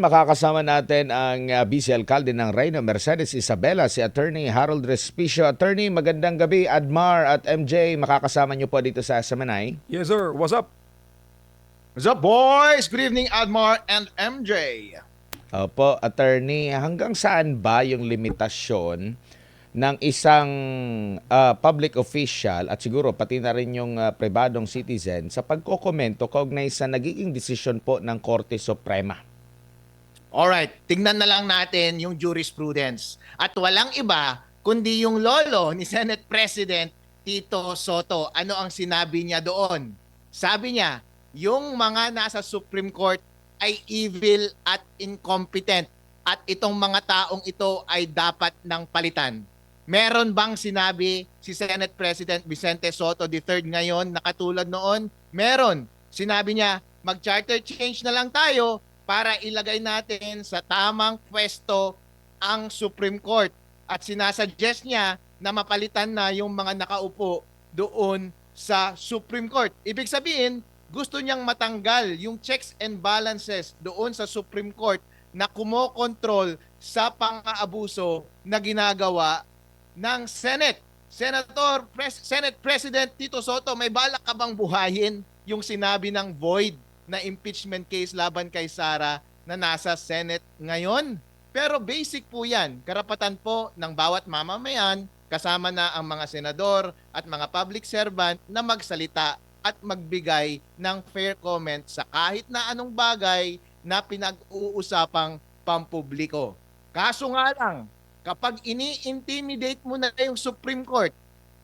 Makakasama natin ang Vice Alcalde ng Reyno, Mercedes Isabela, si Attorney Harold Respicio. Attorney, magandang gabi. Admar at MJ, makakasama niyo po dito sa Seminay. Yes, sir. What's up? What's up, boys? Good evening, Admar and MJ. Opo, Attorney, hanggang saan ba yung limitasyon ng isang public official at siguro pati na rin yung pribadong citizen sa pagkokomento kaugnay sa nagiging desisyon po ng Korte Suprema? Alright, tingnan na lang natin yung jurisprudence. At walang iba kundi yung lolo ni Senate President Tito Soto. Ano ang sinabi niya doon? Sabi niya, yung mga nasa Supreme Court ay evil at incompetent at itong mga taong ito ay dapat ng palitan. Meron bang sinabi si Senate President Vicente Soto III ngayon na katulad noon? Meron. Sinabi niya, mag-charter change na lang tayo para ilagay natin sa tamang pwesto ang Supreme Court. At sinasuggest niya na mapalitan na yung mga nakaupo doon sa Supreme Court. Ibig sabihin, gusto niyang matanggal yung checks and balances doon sa Supreme Court na kumokontrol sa pang-aabuso na ginagawa ng Senate. Senate President Tito Soto, may balak ka bang buhayin yung sinabi ng void na impeachment case laban kay Sara na nasa Senate ngayon? Pero basic po yan, karapatan po ng bawat mamamayan, kasama na ang mga senador at mga public servant na magsalita at magbigay ng fair comment sa kahit na anong bagay na pinag-uusapang pampubliko. Kaso nga lang, kapag ini-intimidate mo na yung Supreme Court,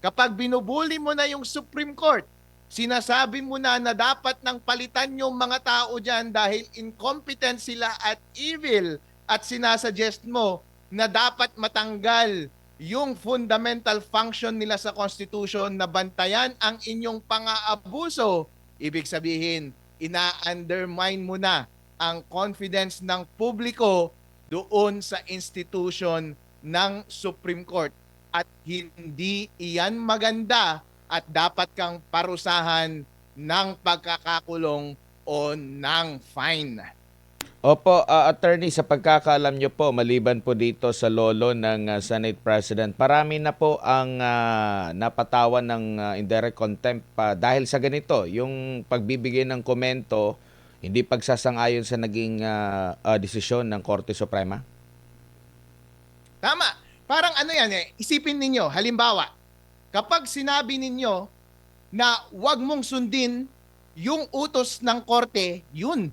kapag binubuli mo na yung Supreme Court, sinasabi mo na dapat nang palitan yung mga tao dyan dahil incompetent sila at evil at sinasuggest mo na dapat matanggal yung fundamental function nila sa Constitution na bantayan ang inyong pang-aabuso. Ibig sabihin, ina-undermine mo na ang confidence ng publiko doon sa institution ng Supreme Court at hindi iyan maganda at dapat kang parusahan ng pagkakakulong o ng fine. Opo, Attorney, sa pagkakaalam niyo po, maliban po dito sa lolo ng Senate President, marami na po ang napatawan ng indirect contempt dahil sa ganito, yung pagbibigay ng komento, hindi pagsasang-ayon sa naging desisyon ng Korte Suprema? Tama. Parang ano yan isipin ninyo, halimbawa, kapag sinabi ninyo na wag mong sundin yung utos ng korte, yun,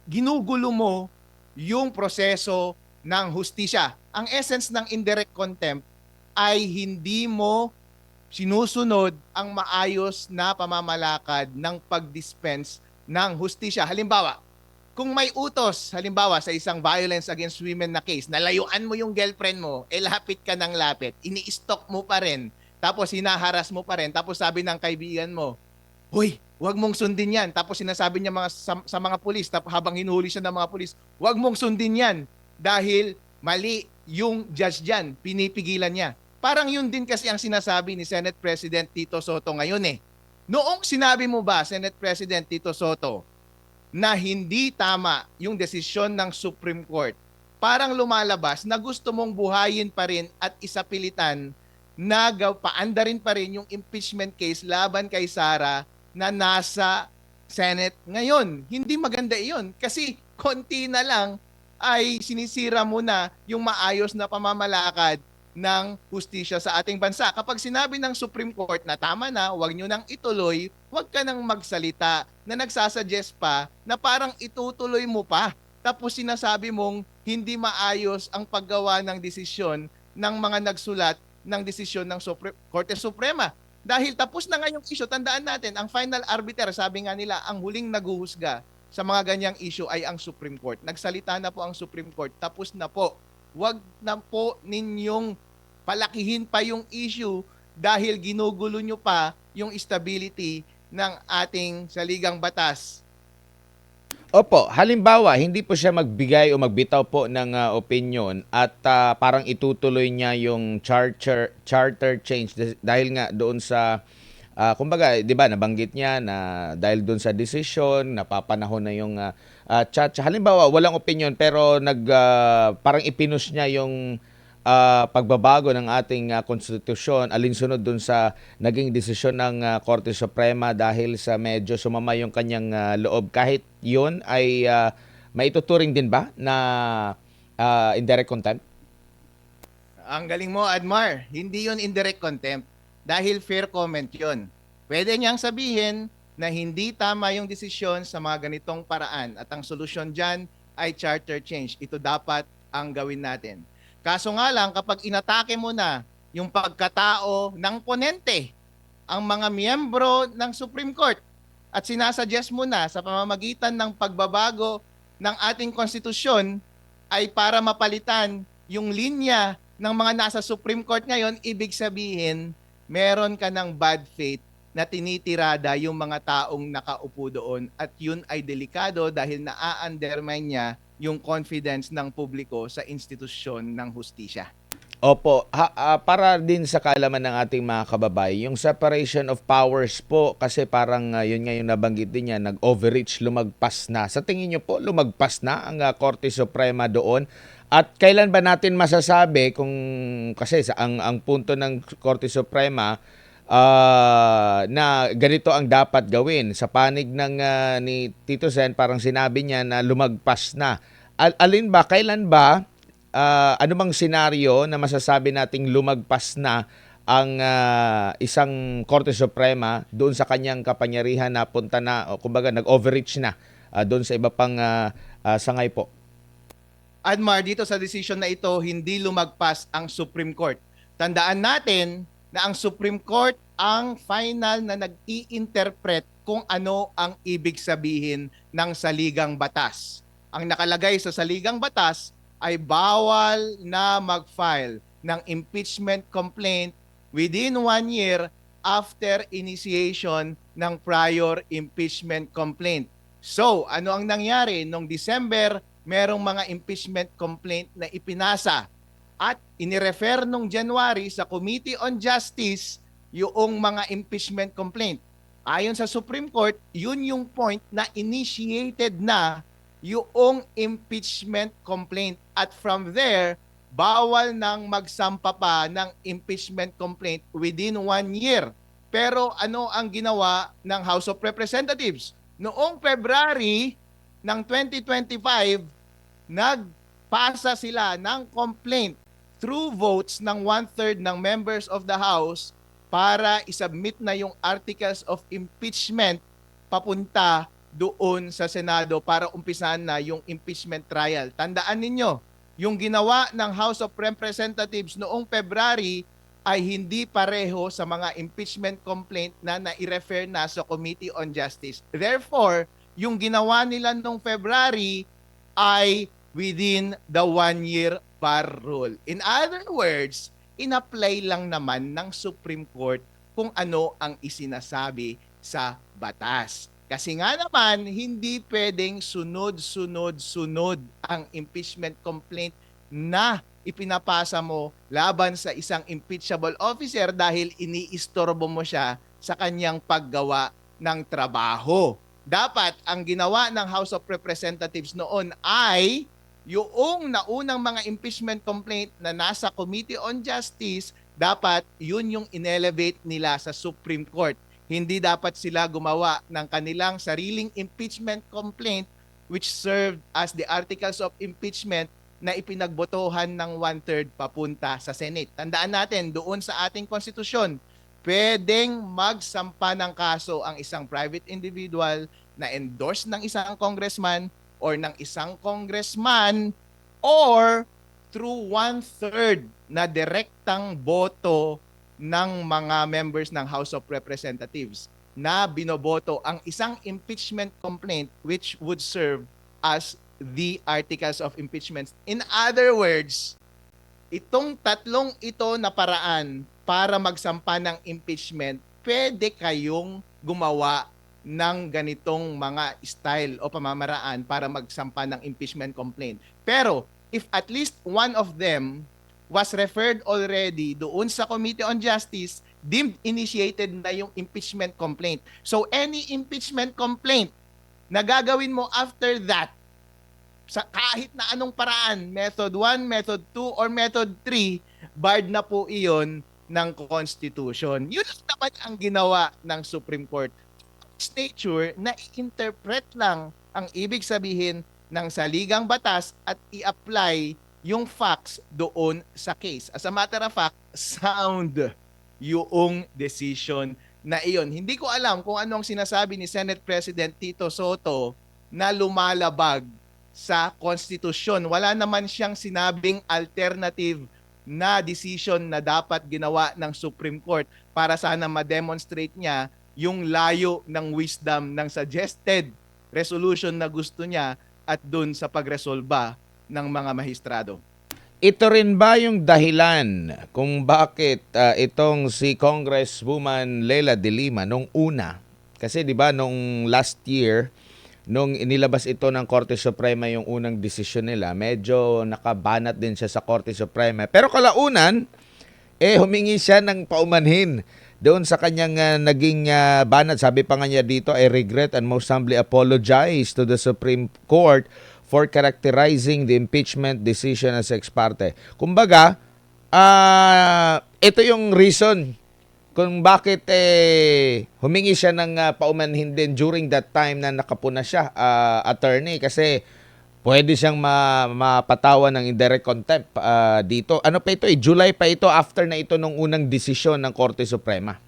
ginugulo mo yung proseso ng hustisya. Ang essence ng indirect contempt ay hindi mo sinusunod ang maayos na pamamalakad ng pag-dispense ng hustisya. Halimbawa, kung may utos, halimbawa sa isang violence against women na case, nalayuan mo yung girlfriend mo, lapit ka ng lapit, ini-stalk mo pa rin, tapos hinaharas mo pa rin, tapos sabi ng kaibigan mo, "Hoy, wag mong sundin yan." Tapos sinasabi niya sa mga pulis, habang hinuhuli siya ng mga pulis, "Wag mong sundin yan dahil mali yung judge dyan, pinipigilan niya." Parang yun din kasi ang sinasabi ni Senate President Tito Soto ngayon Noong sinabi mo ba, Senate President Tito Soto, na hindi tama yung desisyon ng Supreme Court, parang lumalabas na gusto mong buhayin pa rin at isapilitan na paandarin pa rin yung impeachment case laban kay Sara na nasa Senate ngayon. Hindi maganda iyon kasi konti na lang ay sinisira mo na yung maayos na pamamalakad ng hustisya sa ating bansa. Kapag sinabi ng Supreme Court na tama na, wag nyo nang ituloy, wag ka nang magsalita na nagsasuggest pa na parang itutuloy mo pa. Tapos sinasabi mong hindi maayos ang paggawa ng desisyon ng mga nagsulat ng desisyon ng Korte Suprema. Dahil tapos na nga yung issue, tandaan natin, ang final arbiter, sabi nga nila, ang huling naguhusga sa mga ganyang issue ay ang Supreme Court. Nagsalita na po ang Supreme Court, tapos na po. Wag na po ninyong palakihin pa yung issue dahil ginugulo nyo pa yung stability ng ating saligang batas. Opo, halimbawa, hindi po siya magbigay o magbitaw po ng opinion at parang itutuloy niya yung charter change dahil nga doon sa kumbaga, 'di ba, nabanggit niya na dahil doon sa decision, napapanahon na yung Chacha. Halimbawa, walang opinion pero parang ipinus niya yung pagbabago ng ating konstitusyon alinsunod dun sa naging desisyon ng Korte Suprema dahil sa medyo sumama yung kanyang loob. Kahit yun ay maituturing din ba na indirect contempt? Ang galing mo, Admar. Hindi yun indirect contempt dahil fair comment yun. Pwede niyang sabihin na hindi tama yung desisyon sa mga ganitong paraan at ang solusyon dyan ay charter change. Ito dapat ang gawin natin. Kaso nga lang, kapag inatake mo na yung pagkatao ng ponente, ang mga miyembro ng Supreme Court, at sinasuggest mo na sa pamamagitan ng pagbabago ng ating konstitusyon ay para mapalitan yung linya ng mga nasa Supreme Court ngayon, ibig sabihin, meron ka ng bad faith na tinitirada yung mga taong nakaupo doon at yun ay delikado dahil na-undermine niya yung confidence ng publiko sa institusyon ng hustisya. Opo, para din sa kaalaman ng ating mga kababayan, yung separation of powers po, kasi parang yun nga yung nabanggit din niya, nag-overreach, lumagpas na. Sa tingin niyo po, lumagpas na ang Korte Suprema doon? At kailan ba natin masasabi kung, kasi ang punto ng Korte Suprema, na ganito ang dapat gawin. Sa panig ng ni Tito Sen, parang sinabi niya na lumagpas na. Alin ba, kailan ba, ano bang senaryo na masasabi nating lumagpas na ang isang Korte Suprema doon sa kanyang kapangyarihan na punta na, o kumbaga nag-overreach na doon sa iba pang sangay po? Admar, dito sa decision na ito, hindi lumagpas ang Supreme Court. Tandaan natin na ang Supreme Court ang final na nag-i-interpret kung ano ang ibig sabihin ng saligang batas. Ang nakalagay sa saligang batas ay bawal na mag-file ng impeachment complaint within 1 year after initiation ng prior impeachment complaint. So, ano ang nangyari? Noong December, merong mga impeachment complaint na ipinasa at inirefer nung January sa Committee on Justice yung mga impeachment complaint. Ayon sa Supreme Court, yun yung point na initiated na yung impeachment complaint. At from there, bawal nang magsampa pa ng impeachment complaint within 1 year. Pero ano ang ginawa ng House of Representatives? Noong February ng 2025, nagpasa sila ng complaint through votes ng 1/3 ng members of the House para isubmit na yung articles of impeachment papunta doon sa Senado para umpisahan na yung impeachment trial. Tandaan ninyo, yung ginawa ng House of Representatives noong February ay hindi pareho sa mga impeachment complaint na nai-refer na sa Committee on Justice. Therefore, yung ginawa nila noong February ay within the 1-year bar rule. In other words, in-apply lang naman ng Supreme Court kung ano ang isinasabi sa batas. Kasi nga naman, hindi pwedeng sunod-sunod-sunod ang impeachment complaint na ipinapasa mo laban sa isang impeachable officer dahil iniistorbo mo siya sa kanyang paggawa ng trabaho. Dapat ang ginawa ng House of Representatives noon ay yung naunang mga impeachment complaint na nasa Committee on Justice, dapat yun yung inelevate nila sa Supreme Court. Hindi dapat sila gumawa ng kanilang sariling impeachment complaint which served as the articles of impeachment na ipinagbotohan ng 1/3 papunta sa Senate. Tandaan natin, doon sa ating konstitusyon, pwedeng magsampa ng kaso ang isang private individual na endorse ng isang congressman or ng isang congressman or through 1/3 na direktang boto ng mga members ng House of Representatives na binoboto ang isang impeachment complaint which would serve as the articles of impeachment. In other words, itong tatlong ito na paraan para magsampa ng impeachment, pwede kayong gumawa ng ganitong mga style o pamamaraan para magsampa ng impeachment complaint. Pero if at least one of them was referred already doon sa Committee on Justice, deemed initiated na yung impeachment complaint. So any impeachment complaint na gagawin mo after that, sa kahit na anong paraan, method 1, method 2, or method 3, barred na po iyon ng Constitution. Yun lang naman ang ginawa ng Supreme Court. It's nature na i-interpret lang ang ibig sabihin ng saligang batas at i-apply yung facts doon sa case. As a matter of fact, sound yung decision na iyon. Hindi ko alam kung ano ang sinasabi ni Senate President Tito Soto na lumalabag sa konstitusyon. Wala naman siyang sinabing alternative na decision na dapat ginawa ng Supreme Court para sana ma-demonstrate niya yung layo ng wisdom ng suggested resolution na gusto niya at dun sa pagresolba ng mga mahistrado. Ito rin ba yung dahilan kung bakit itong si Congresswoman Leila de Lima nung una, kasi 'di ba nung last year nung inilabas ito ng Korte Suprema yung unang desisyon nila, medyo nakabanat din siya sa Korte Suprema. Pero kalaunan, humingi siya ng paumanhin doon sa kanyang naging banat. Sabi pa nga niya dito, I regret and most humbly apologize to the Supreme Court for characterizing the impeachment decision as ex parte. Kumbaga, ito yung reason kung bakit humingi siya ng paumanhin din during that time na nakapuna siya, attorney, kasi pwede siyang mapatawan ng indirect contempt dito. Ano pa ito? July pa ito, after na ito nung unang desisyon ng Korte Suprema.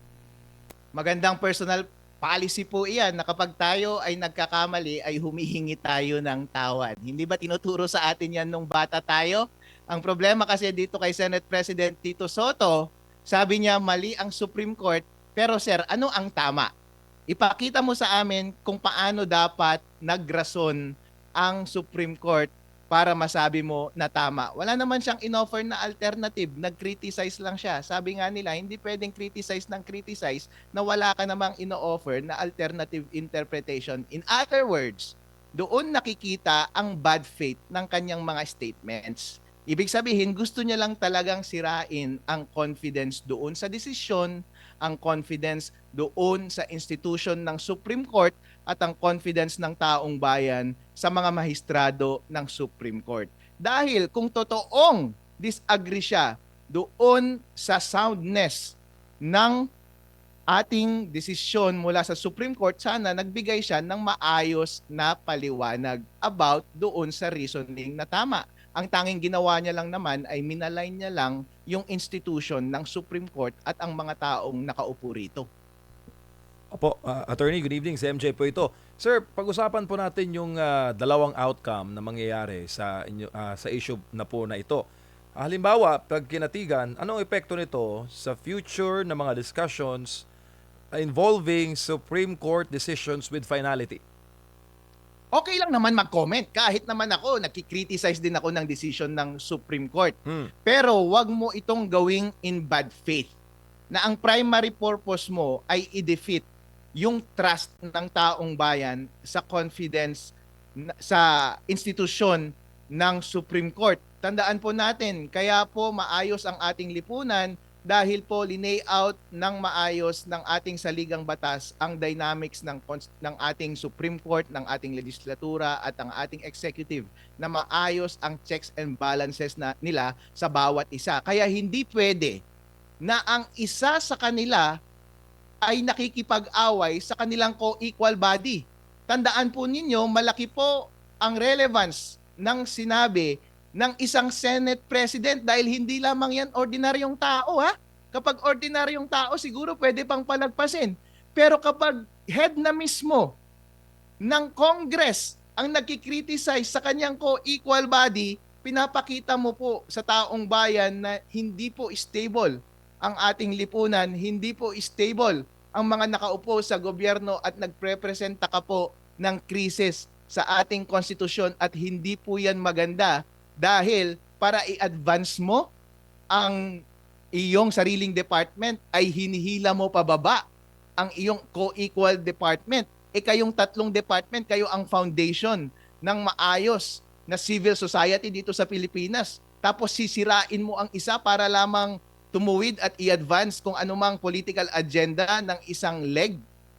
Magandang personal policy po iyan na kapag tayo ay nagkakamali ay humihingi tayo ng tawad. Hindi ba tinuturo sa atin yan nung bata tayo? Ang problema kasi dito kay Senate President Tito Soto, sabi niya mali ang Supreme Court, pero sir, ano ang tama? Ipakita mo sa amin kung paano dapat nagrason ang Supreme Court para masabi mo na tama. Wala naman siyang inoffer na alternative, nag-criticize lang siya. Sabi nga nila, hindi pwedeng criticize ng criticize na wala ka namang ino-offer na alternative interpretation. In other words, doon nakikita ang bad faith ng kanyang mga statements. Ibig sabihin, gusto niya lang talagang sirain ang confidence doon sa desisyon, ang confidence doon sa institution ng Supreme Court at ang confidence ng taong bayan sa mga mahistrado ng Supreme Court. Dahil kung totoong disagree siya doon sa soundness ng ating desisyon mula sa Supreme Court, sana nagbigay siya ng maayos na paliwanag about doon sa reasoning na tama. Ang tanging ginawa niya lang naman ay minalign niya lang yung institution ng Supreme Court at ang mga taong nakaupo rito. Opo, Attorney, good evening. Si MJ po ito. Sir, pag-usapan po natin yung dalawang outcome na mangyayari sa issue na po na ito. Halimbawa, pag kinatigan, anong epekto nito sa future na mga discussions involving Supreme Court decisions with finality? Okay lang naman mag-comment. Kahit naman ako, nakikriticize din ako ng decision ng Supreme Court. Pero wag mo itong gawing in bad faith. Na ang primary purpose mo ay i-defeat yung trust ng taong bayan sa confidence sa institusyon ng Supreme Court. Tandaan po natin, kaya po maayos ang ating lipunan dahil po linayout ng maayos ng ating saligang batas ang dynamics ng ating Supreme Court, ng ating legislatura at ang ating executive na maayos ang checks and balances nila sa bawat isa. Kaya hindi pwede na ang isa sa kanila ay nakikipag-away sa kanilang co-equal body. Tandaan po ninyo, malaki po ang relevance ng sinabi ng isang Senate President dahil hindi lamang yan ordinaryong tao, ha? Kapag ordinaryong tao, siguro pwede pang palagpasin. Pero kapag head na mismo ng Congress ang nagkikriticize sa kanyang co-equal body, pinapakita mo po sa taong bayan na hindi po stable ang ating lipunan, hindi po stable ang mga nakaupo sa gobyerno at nagprepresenta ka po ng krisis sa ating konstitusyon at hindi po yan maganda. Dahil para i-advance mo ang iyong sariling department ay hinihila mo pababa ang iyong co-equal department. Kayong tatlong department, kayo ang foundation ng maayos na civil society dito sa Pilipinas. Tapos sisirain mo ang isa para lamang tumuwid at i-advance kung anumang political agenda ng isang leg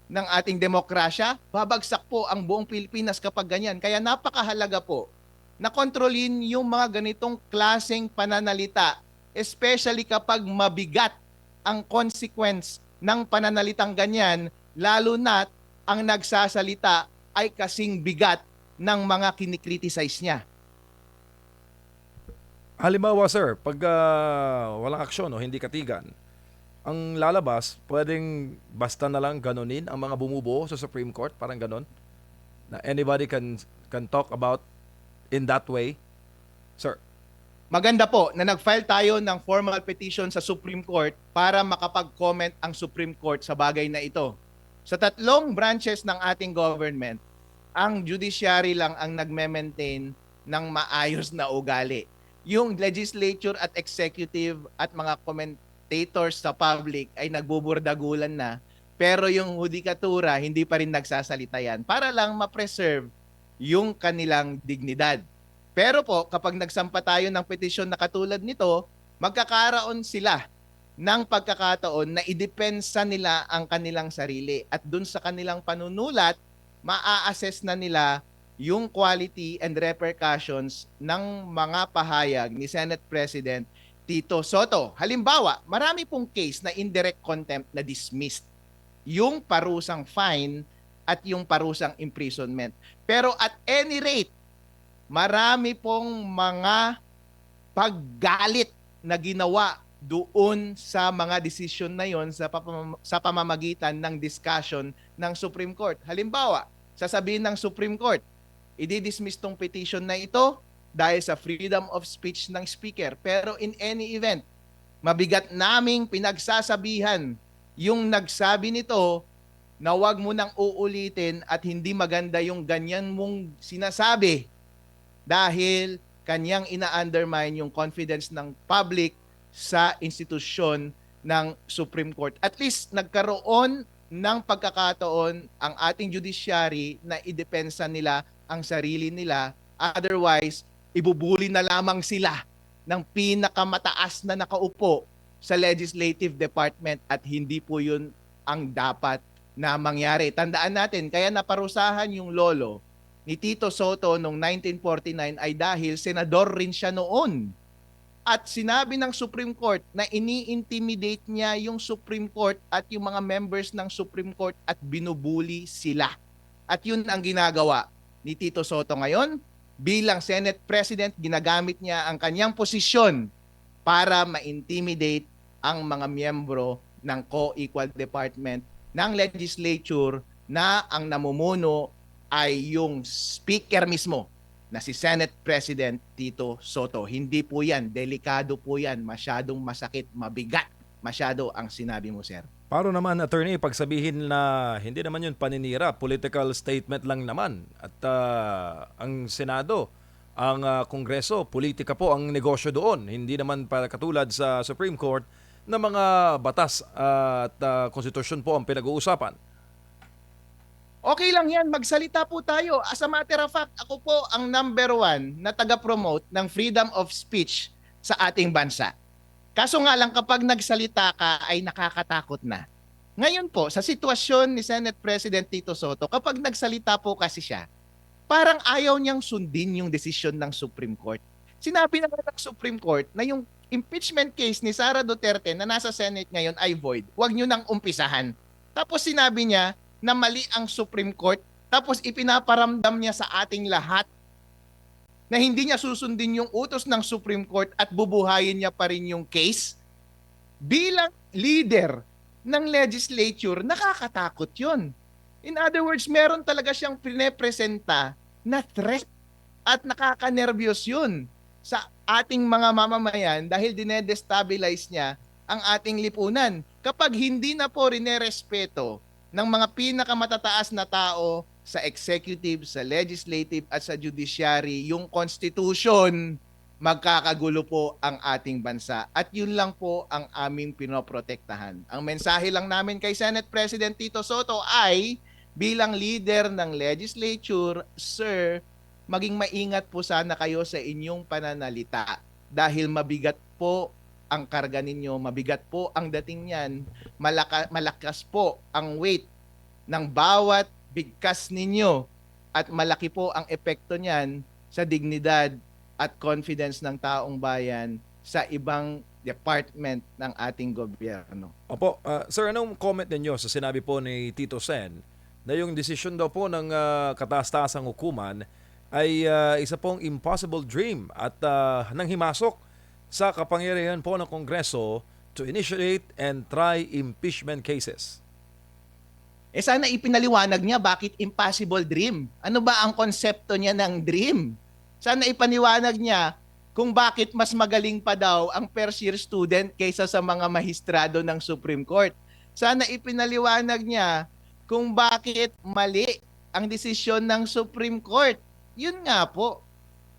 ng ating demokrasya. Babagsak po ang buong Pilipinas kapag ganyan. Kaya napakahalaga po na kontrolin yung mga ganitong klaseng pananalita, especially kapag mabigat ang consequence ng pananalitang ganyan, lalo na ang nagsasalita ay kasing bigat ng mga kinikriticize niya. Halimbawa sir, pag walang aksyon o hindi katigan, ang lalabas, pwedeng basta na lang ganunin ang mga bumubuo sa Supreme Court, parang ganon, na anybody can talk about in that way. Sir, Maganda po na nag-file tayo ng formal petition sa Supreme Court para makapag-comment ang Supreme Court sa bagay na ito. Sa tatlong branches ng ating government, ang judiciary lang ang nagme-maintain ng maayos na ugali. Yung legislature at executive at mga commentators sa public ay nagbuburdagulan na, pero yung hudikatura hindi pa rin nagsasalita yan para lang ma-preserve yung kanilang dignidad. Pero po, kapag nagsampa tayo ng petisyon na katulad nito, magkakaroon sila ng pagkakataon na idepensa nila ang kanilang sarili. At dun sa kanilang panunulat, maa-assess na nila yung quality and repercussions ng mga pahayag ni Senate President Tito Soto. Halimbawa, marami pong case na indirect contempt na dismissed. Yung parusang fine at yung parusang imprisonment. Pero at any rate, marami pong mga paggalit na ginawa doon sa mga desisyon na yon sa pamamagitan ng discussion ng Supreme Court. Halimbawa, sasabihin ng Supreme Court, i-dismiss tong petition na ito dahil sa freedom of speech ng speaker. Pero in any event, mabigat naming pinagsasabihan yung nagsabi nito na wag mo nang uulitin at hindi maganda yung ganyan mong sinasabi dahil kanyang ina-undermine yung confidence ng public sa institusyon ng Supreme Court. At least nagkaroon ng pagkakataon ang ating judiciary na idepensa nila ang sarili nila. Otherwise, ibubuli na lamang sila ng pinakamataas na nakaupo sa legislative department at hindi po yun ang dapat na mangyari. Tandaan natin, kaya naparusahan yung lolo ni Tito Soto noong 1949 ay dahil senador rin siya noon. At sinabi ng Supreme Court na ini-intimidate niya yung Supreme Court at yung mga members ng Supreme Court at binubuli sila. At yun ang ginagawa ni Tito Soto ngayon. Bilang Senate President, ginagamit niya ang kanyang posisyon para ma-intimidate ang mga miyembro ng co-equal department ng legislature na ang namumuno ay yung speaker mismo na si Senate President Tito Soto. Hindi po yan, delikado po yan, masyadong masakit, mabigat, masyado ang sinabi mo, sir. paano naman attorney pagsabihin na hindi naman yun paninira, political statement lang naman at ang Senado, ang Kongreso, politika po ang negosyo doon. Hindi naman para katulad sa Supreme Court na mga batas at konstitusyon po ang pinag-uusapan. Okay lang yan, magsalita po tayo. As a matter of fact, ako po ang number one na taga-promote ng freedom of speech sa ating bansa. Kaso nga lang kapag nagsalita ka ay nakakatakot na. Ngayon po, sa sitwasyon ni Senate President Tito Soto, kapag nagsalita po kasi siya, parang ayaw niyang sundin yung desisyon ng Supreme Court. Sinabi na ng Supreme Court na yung impeachment case ni Sara Duterte na nasa Senate ngayon ay void. Huwag niyo nang umpisahan. Tapos sinabi niya na mali ang Supreme Court, tapos ipinaparamdam niya sa ating lahat na hindi niya susundin yung utos ng Supreme Court at bubuhayin niya pa rin yung case. Bilang leader ng legislature, nakakatakot yun. In other words, meron talaga siyang pinapresenta na threat at nakakanervyos yun sa ating mga mamamayan dahil dinedestabilize niya ang ating lipunan. Kapag hindi na po rinerespeto ng mga pinakamatataas na tao sa executive, sa legislative at sa judiciary, yung constitution, magkakagulo po ang ating bansa. At yun lang po ang aming pinoprotektahan. Ang mensahe lang namin kay Senate President Tito Soto ay, bilang leader ng legislature, sir, maging maingat po sana kayo sa inyong pananalita dahil mabigat po ang karga ninyo, mabigat po ang dating niyan, malakas po ang weight ng bawat bigkas ninyo at malaki po ang epekto niyan sa dignidad at confidence ng taong bayan sa ibang department ng ating gobyerno. Opo, sir, anong comment ninyo sa sinabi po ni Tito Sen na yung desisyon daw po ng kataas-taasang hukuman ay isa pong impossible dream at nang himasok sa kapangyarihan po ng Kongreso to initiate and try impeachment cases? Sana ipinaliwanag niya bakit impossible dream. Ano ba ang konsepto niya ng dream? Sana ipaniwanag niya kung bakit mas magaling pa daw ang first year student kaysa sa mga mahistrado ng Supreme Court. Sana ipinaliwanag niya kung bakit mali ang desisyon ng Supreme Court. Yun nga po.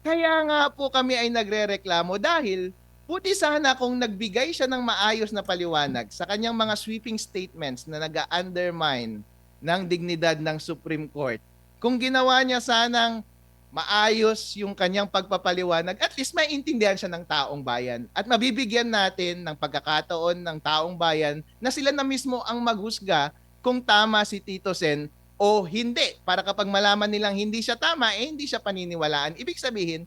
Kaya nga po kami ay nagrereklamo dahil buti sana kung nagbigay siya ng maayos na paliwanag sa kanyang mga sweeping statements na nag-undermine ng dignidad ng Supreme Court. Kung ginawa niya sanang maayos yung kanyang pagpapaliwanag, at least maintindihan siya ng taong bayan at mabibigyan natin ng pagkakataon ng taong bayan na sila na mismo ang maghusga kung tama si Tito Sen o hindi. Para kapag malaman nilang hindi siya tama, hindi siya paniniwalaan. Ibig sabihin,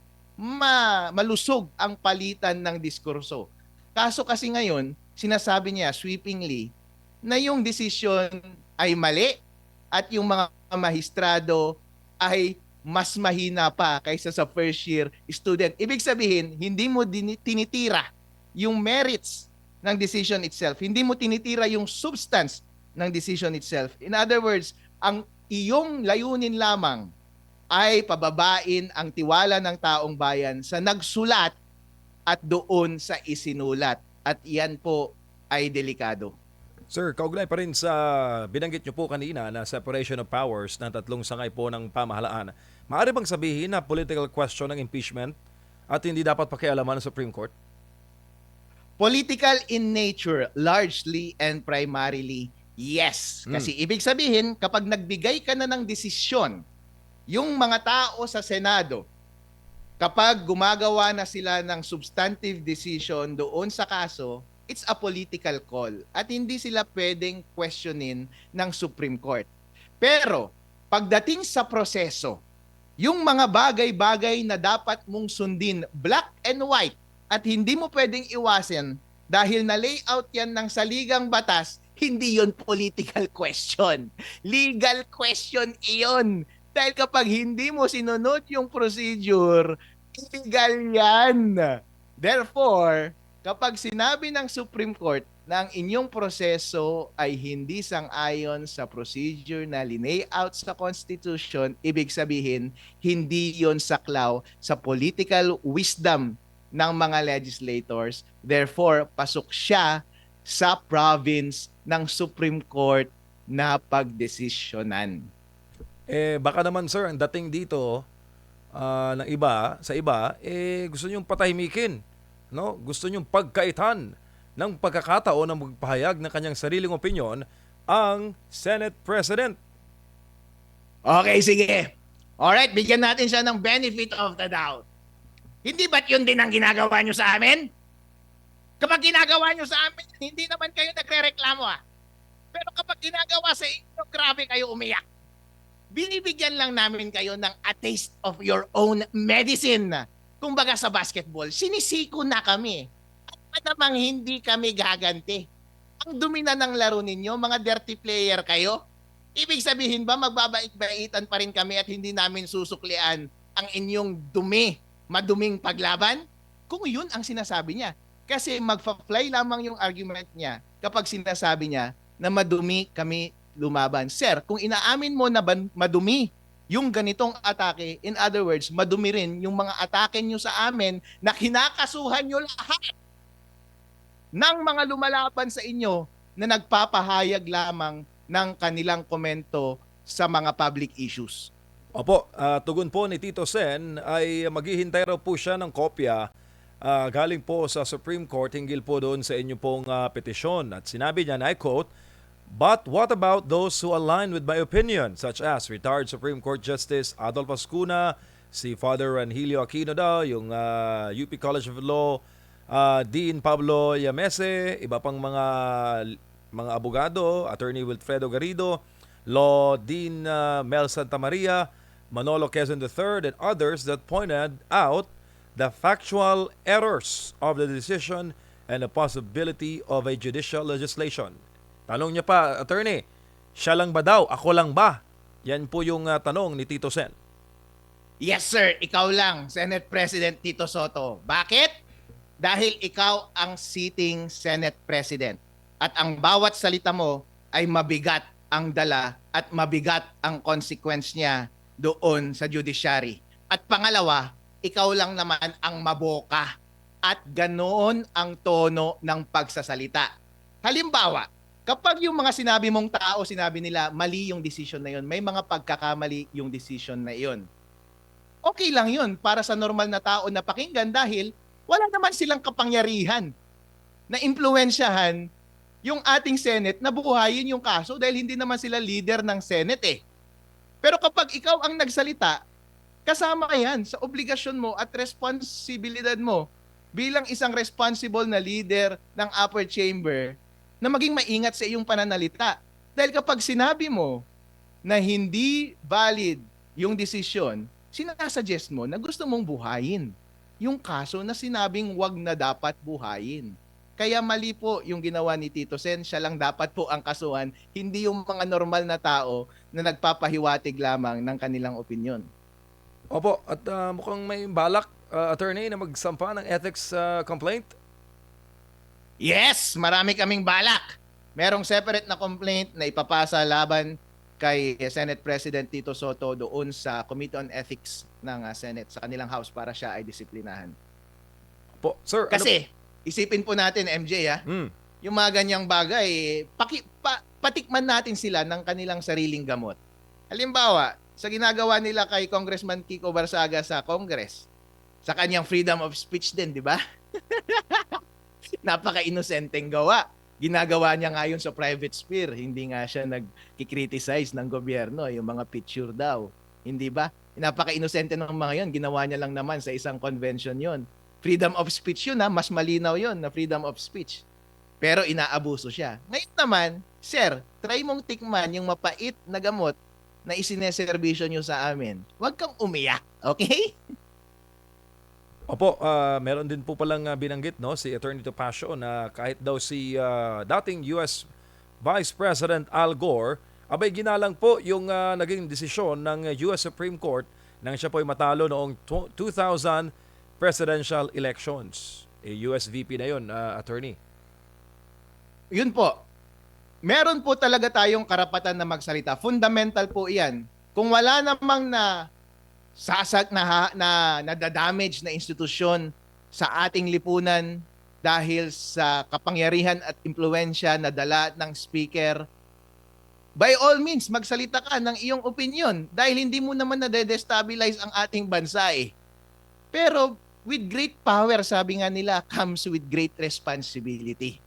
malusog ang palitan ng diskurso. Kaso kasi ngayon, sinasabi niya sweepingly na yung desisyon ay mali at yung mga mahistrado ay mas mahina pa kaysa sa first year student. Ibig sabihin, hindi mo tinitira yung merits ng decision itself. Hindi mo tinitira yung substance ng decision itself. In other words, ang iyong layunin lamang ay pababain ang tiwala ng taong bayan sa nagsulat at doon sa isinulat. At iyan po ay delikado. Sir, kaugnay pa rin sa binanggit niyo po kanina na separation of powers ng tatlong sangay po ng pamahalaan. Maaari bang sabihin na political question ng impeachment at hindi dapat pakialaman ng Supreme Court? Political in nature, largely and primarily, yes. Kasi ibig sabihin, kapag nagbigay ka na ng desisyon, yung mga tao sa Senado, kapag gumagawa na sila ng substantive decision doon sa kaso, it's a political call at hindi sila pwedeng questionin ng Supreme Court. Pero pagdating sa proseso, yung mga bagay-bagay na dapat mong sundin, black and white, at hindi mo pwedeng iwasan dahil na layout yan ng saligang batas, hindi yon political question. Legal question iyon. Dahil kapag hindi mo sinunod yung procedure, illegal yan. Therefore, kapag sinabi ng Supreme Court na ang inyong proseso ay hindi sang-ayon sa procedure na lineout sa Constitution, ibig sabihin, hindi yon saklaw sa political wisdom ng mga legislators. Therefore, pasok siya sa province ng Supreme Court na pagdesisyonan. Baka naman sir, ang dating dito ng iba, sa iba, gusto nyong patahimikin. No? Gusto nyong pagkaitan ng pagkakataon na magpahayag ng kanyang sariling opinyon ang Senate President. Okay, sige. Alright, bigyan natin siya ng benefit of the doubt. Hindi ba't yun din ang ginagawa nyo sa amin? Kapag ginagawa nyo sa amin, hindi naman kayo nagre-reklamo Pero kapag ginagawa sa inyo, grabe kayo umiyak. Binibigyan lang namin kayo ng a taste of your own medicine. Kumbaga sa basketball, sinisiko na kami. At namang hindi kami gaganti. Ang dumi na ng laro ninyo, mga dirty player kayo. Ibig sabihin ba magbabait-baitan pa rin kami at hindi namin susuklian ang inyong dumi, maduming paglaban? Kung yun ang sinasabi niya. Kasi magfa-fly lamang yung argument niya kapag sinasabi niya na madumi kami lumaban. Sir, kung inaamin mo na madumi yung ganitong atake, in other words, madumi rin yung mga atake nyo sa amin na kinakasuhan nyo lahat ng mga lumalaban sa inyo na nagpapahayag lamang ng kanilang komento sa mga public issues. Opo, tugon po ni Tito Sen ay maghihintay raw po siya ng kopya galing po sa Supreme Court hinggil po doon sa inyo pong petisyon. At sinabi niya, and I quote, "But what about those who align with my opinion, such as retired Supreme Court Justice Adolfo Ascuna, si Father Rangelio Aquino daw, yung UP College of Law, Dean Pablo Yamese, iba pang mga abogado, Attorney Wilfredo Garrido, Law Dean Mel Santamaria, Manolo Quezon III, and others that pointed out the factual errors of the decision and the possibility of a judicial legislation. Tanong niya pa, attorney, siya lang ba daw? Ako lang ba? Yan po yung tanong ni Tito Sen. Yes sir, ikaw lang, Senate President Tito Soto. Bakit? Dahil ikaw ang sitting Senate President. At ang bawat salita mo ay mabigat ang dala at mabigat ang consequence niya doon sa judiciary. At pangalawa, ikaw lang naman ang maboka. At ganoon ang tono ng pagsasalita. Halimbawa, kapag yung mga sinabi mong tao, sinabi nila mali yung decision na yun, may mga pagkakamali yung decision na yun. Okay lang yun para sa normal na tao na pakinggan dahil wala naman silang kapangyarihan na impluwensyahan yung ating Senate na buhayin yung kaso dahil hindi naman sila leader ng Senate eh. Pero kapag ikaw ang nagsalita, kasama ka yan sa obligasyon mo at responsibilidad mo bilang isang responsible na leader ng upper chamber na maging maingat sa iyong pananalita. Dahil kapag sinabi mo na hindi valid yung desisyon, sinasuggest mo na gusto mong buhayin yung kaso na sinabing wag na dapat buhayin. Kaya mali po yung ginawa ni Tito Sen, siya lang dapat po ang kasuhan, hindi yung mga normal na tao na nagpapahiwatig lamang ng kanilang opinyon. Opo, at mukhang may balak, attorney, na magsampa ng ethics complaint. Yes, marami kaming balak. Merong separate na complaint na ipapasa laban kay Senate President Tito Soto doon sa Committee on Ethics ng Senate sa kanilang house para siya ay disiplinahan. Po, sir, Kasi isipin po natin MJ yung mga ganyang bagay, patikman natin sila ng kanilang sariling gamot. Halimbawa, sa ginagawa nila kay Congressman Kiko Barsaga sa Congress, sa kanyang freedom of speech din, di ba? Napaka-inosenteng gawa. Ginagawa niya ngayon sa private sphere. Hindi nga siya nag-criticize ng gobyerno, yung mga picture daw. Hindi ba? Napaka-inosente ng mga yon. Ginawa niya lang naman sa isang convention yon. Freedom of speech yun mas malinaw yon na freedom of speech. Pero inaabuso siya. Ngayon naman, sir, try mong tikman yung mapait na gamot na isineserbisyo nyo sa amin. Huwag kang umiyak, okay? Opo, meron din po palang binanggit si Attorney Topacio na kahit daw si dating US Vice President Al Gore, abay ginalang po yung naging desisyon ng US Supreme Court nang siya po ay matalo noong 2000 presidential elections. US VP na yun, Attorney. Yun po. Meron po talaga tayong karapatan na magsalita. Fundamental po iyan. Kung wala namang nadadamage na institusyon sa ating lipunan dahil sa kapangyarihan at impluensya na dala ng speaker, by all means, magsalita ka ng iyong opinion dahil hindi mo naman na-destabilize ang ating bansa eh. Pero with great power, sabi nga nila, comes with great responsibility.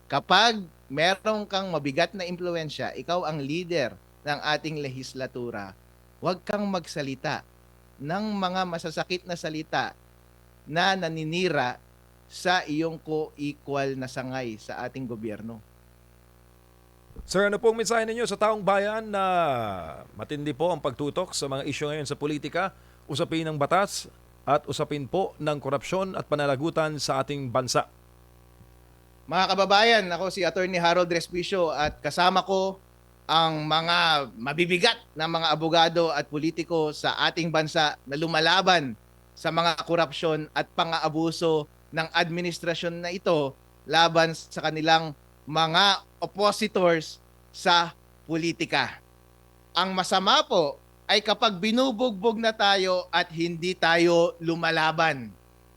Kapag meron kang mabigat na impluensya, ikaw ang leader ng ating lehislatura, huwag kang magsalita ng mga masasakit na salita na naninira sa iyong co-equal na sangay sa ating gobyerno. Sir, ano pong mensahe ninyo sa taong bayan na matindi po ang pagtutok sa mga isyu ngayon sa politika, usapin ng batas at usapin po ng korupsyon at pananagutan sa ating bansa? Mga kababayan, ako si Attorney Harold Respicio at kasama ko ang mga mabibigat na mga abogado at politiko sa ating bansa na lumalaban sa mga korupsyon at pang-aabuso ng administrasyon na ito laban sa kanilang mga oppositors sa politika. Ang masama po ay kapag binubugbog na tayo at hindi tayo lumalaban.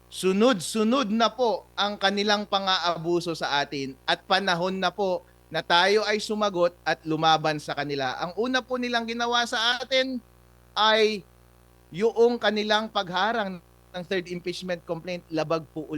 Sunod-sunod na po ang kanilang pang-aabuso sa atin at panahon na po na tayo ay sumagot at lumaban sa kanila. Ang una po nilang ginawa sa atin ay yung kanilang pagharang ng third impeachment complaint, labag po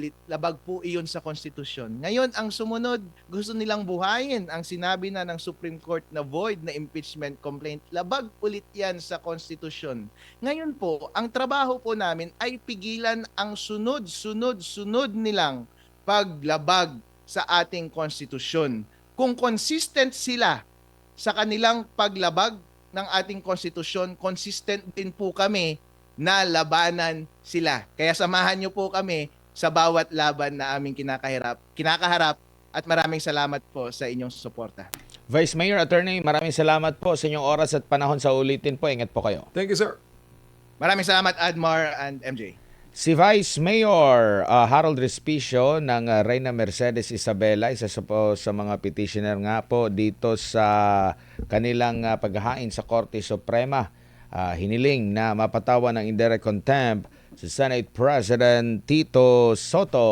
iyon sa konstitusyon. Ngayon, ang sumunod, gusto nilang buhayin ang sinabi na ng Supreme Court na void na impeachment complaint, labag ulit yan sa konstitusyon. Ngayon po, ang trabaho po namin ay pigilan ang sunod-sunod nilang paglabag sa ating konstitusyon. Kung consistent sila sa kanilang paglabag ng ating konstitusyon, consistent din po kami na labanan sila. Kaya samahan niyo po kami sa bawat laban na aming kinakaharap at maraming salamat po sa inyong suporta. Vice Mayor, Attorney, maraming salamat po sa inyong oras at panahon sa ulitin po. Ingat po kayo. Thank you, sir. Maraming salamat, Admar and MJ. Si Vice Mayor Harold Respicio ng Reyna Mercedes Isabela, isa sa mga petitioner nga po dito sa kanilang paghahain sa Korte Suprema. Hiniling na mapatawan ng indirect contempt si Senate President Tito Soto.